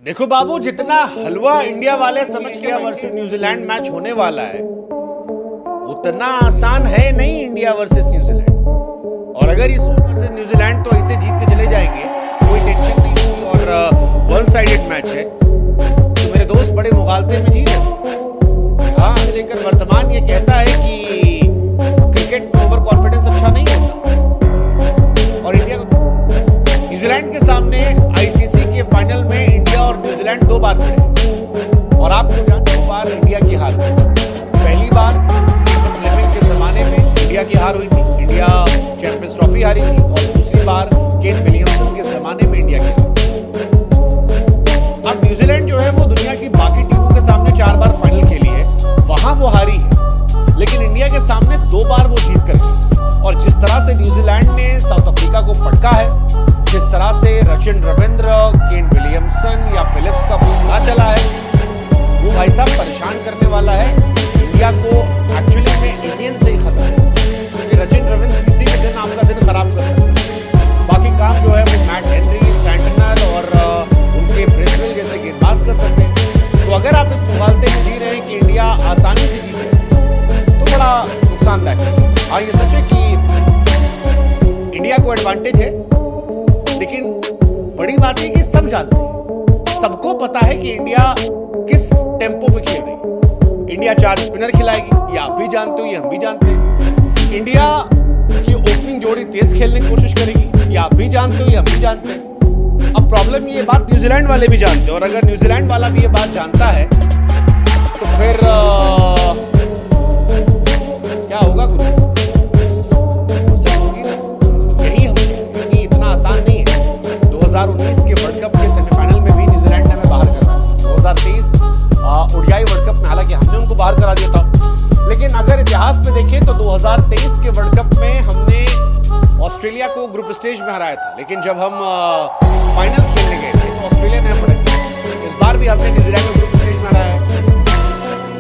देखो बाबू, जितना हलवा इंडिया वाले समझ के वर्सेस न्यूजीलैंड मैच होने वाला है उतना आसान है नहीं इंडिया वर्सेस न्यूजीलैंड। और अगर इस वर्सेस न्यूजीलैंड तो इसे जीत के चले जाएंगे, कोई टेंशन नहीं। और वन साइडेड मैच है तो मेरे दोस्त बड़े मुगालते में जीत है। हाँ, लेकिन वर्तमान ये कहता है कि क्रिकेट में ओवर कॉन्फिडेंस अच्छा नहीं होता। और इंडिया न्यूजीलैंड के सामने आईसीसी के फाइनल में इंडिया और न्यूजीलैंड 2 बार भिड़े और आपको जानते 2 बार इंडिया की हार हुई। पहली बार स्टीफन फ्लेमिंग के जमाने में इंडिया की हार हुई थी, इंडिया चैंपियंस ट्रॉफी हारी थी। और दूसरी बार केन विलियमसन के जमाने में इंडिया की। अब न्यूजीलैंड जो है वो दुनिया की बाकी टीमों के सामने 4 बार फाइनल खेली है, वहां वो हारी है, लेकिन इंडिया के सामने 2 बार वो जीत कर गई। और जिस तरह से न्यूजीलैंड ने साउथ अफ्रीका को पटका है, जिस तरह से रचिन रविंद्र, केन विलियमसन या फिलिप्स का बुला चला है, वो भाई साहब परेशान करने वाला है इंडिया को। एक्चुअली में इंडियन से ही खतरा है, क्योंकि रचिन रविंद्र किसी भी दिन आपका दिन खराब कर सकते हैं। बाकी काम जो है वो मैट हेनरी, सैंटनर और उनके ब्रेसवेल जैसे गेंदबाज कर सकते हैं। तो अगर आप इस मुकाबले में जी रहे हैं कि इंडिया आसानी से जीते तो बड़ा नुकसानदायक है। हाँ, ये सच है कि इंडिया को एडवांटेज है, लेकिन बड़ी बात है कि सब जानते हैं, सबको पता है कि इंडिया किस टेम्पो पे खेल रही है। इंडिया 4 स्पिनर खिलाएगी, ये आप भी जानते हो, ये हम भी जानते हैं। इंडिया की ओपनिंग जोड़ी तेज खेलने की कोशिश करेगी, ये आप भी जानते हो, ये हम भी जानते हैं। अब प्रॉब्लम ये बात न्यूजीलैंड वाले भी जानते हैं, और अगर न्यूजीलैंड वाला भी ये बात जानता है तो फिर क्या होगा कुछ होगी ना। यही हम कि इतना आसान नहीं है। 2019 के वर्ल्ड कप के सेमीफाइनल में भी न्यूजीलैंड ने हमें बाहर करा। 2023 ओडीआई वर्ल्ड कप में हालांकि हमने उनको बाहर करा दिया था, लेकिन अगर इतिहास में देखें तो 2023 के वर्ल्ड कप में हमने ऑस्ट्रेलिया को ग्रुप स्टेज में हराया था, लेकिन जब हम फाइनल खेलने गए थे तो ऑस्ट्रेलिया ने हमें। इस बार भी हमने न्यूजीलैंड को ग्रुप स्टेज में हराया है।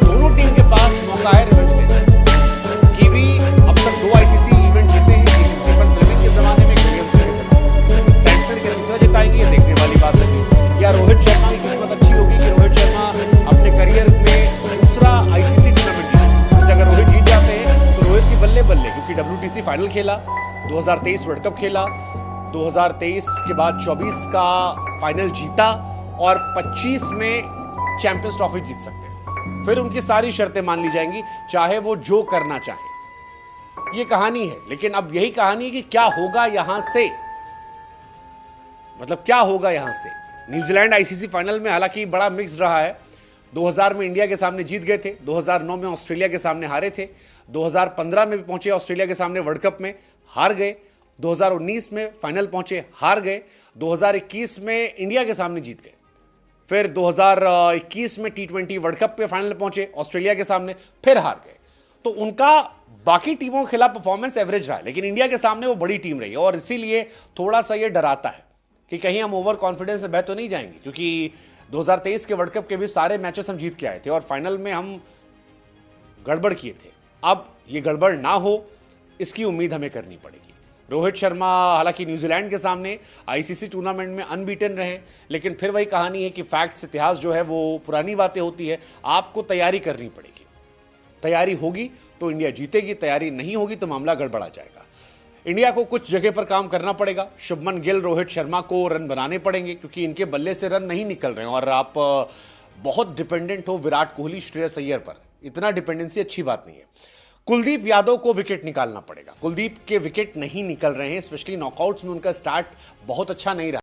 दोनों टीम के पास मौका है रिवेंज लेने की भी। अब तक 2 आईसीसी इवेंट जीते हैं, एक स्टीफन फ्लेमिंग के जमाने में, विलियमसन के जमाने में। सैंटनर के तीसरा जिताएंगे, ये देखने वाली बात है। या रोहित शर्मा की किस्मत अच्छी होगी कि रोहित शर्मा अपने करियर में दूसरा आईसीसी टूर्नामेंट जीते। जैसे अगर रोहित जीत जाते हैं तो रोहित की बल्ले बल्ले, क्योंकि WTC फाइनल खेला, 2023 वर्ल्ड कप खेला, 2023 के बाद 24 का फाइनल जीता और 25 में चैंपियंस ट्रॉफी जीत सकते हैं। फिर उनकी सारी शर्तें मान ली जाएंगी, चाहे वो जो करना चाहे। ये कहानी है, लेकिन अब यही कहानी है कि क्या होगा यहां से, मतलब क्या होगा यहां से। न्यूजीलैंड आईसीसी फाइनल में हालांकि बड़ा मिक्स रहा है। 2000 में इंडिया के सामने जीत गए थे, 2009 में ऑस्ट्रेलिया के सामने हारे थे, 2015 में भी पहुंचे ऑस्ट्रेलिया के सामने वर्ल्ड कप में, हार गए। 2019 में फाइनल पहुंचे, हार गए। 2021 में इंडिया के सामने जीत गए। फिर 2021 में T20 वर्ल्ड कप पे फाइनल पहुंचे ऑस्ट्रेलिया के सामने, फिर हार गए। तो उनका बाकी टीमों के खिलाफ परफॉर्मेंस एवरेज रहा है, लेकिन इंडिया के सामने वो बड़ी टीम रही है। और इसीलिए थोड़ा सा ये डराता है कि कहीं हम ओवर कॉन्फिडेंस से बह तो नहीं जाएंगे, क्योंकि 2023 के वर्ल्ड कप के भी सारे मैचेस हम जीत के आए थे और फाइनल में हम गड़बड़ किए थे। अब ये गड़बड़ ना हो, इसकी उम्मीद हमें करनी पड़ेगी। रोहित शर्मा हालांकि न्यूजीलैंड के सामने आईसीसी टूर्नामेंट में अनबीटन रहे, लेकिन फिर वही कहानी है कि फैक्ट्स, इतिहास जो है वो पुरानी बातें होती है। आपको तैयारी करनी पड़ेगी, तैयारी होगी तो इंडिया जीतेगी, तैयारी नहीं होगी तो मामला गड़बड़ा जाएगा। इंडिया को कुछ जगह पर काम करना पड़ेगा। शुभमन गिल, रोहित शर्मा को रन बनाने पड़ेंगे, क्योंकि इनके बल्ले से रन नहीं निकल रहे हैं। और आप बहुत डिपेंडेंट हो विराट कोहली, श्रेयस अय्यर पर, इतना डिपेंडेंसी अच्छी बात नहीं है। कुलदीप यादव को विकेट निकालना पड़ेगा। कुलदीप के विकेट नहीं निकल रहे हैं, स्पेशली नॉकआउट्स में उनका स्टार्ट बहुत अच्छा नहीं रहा।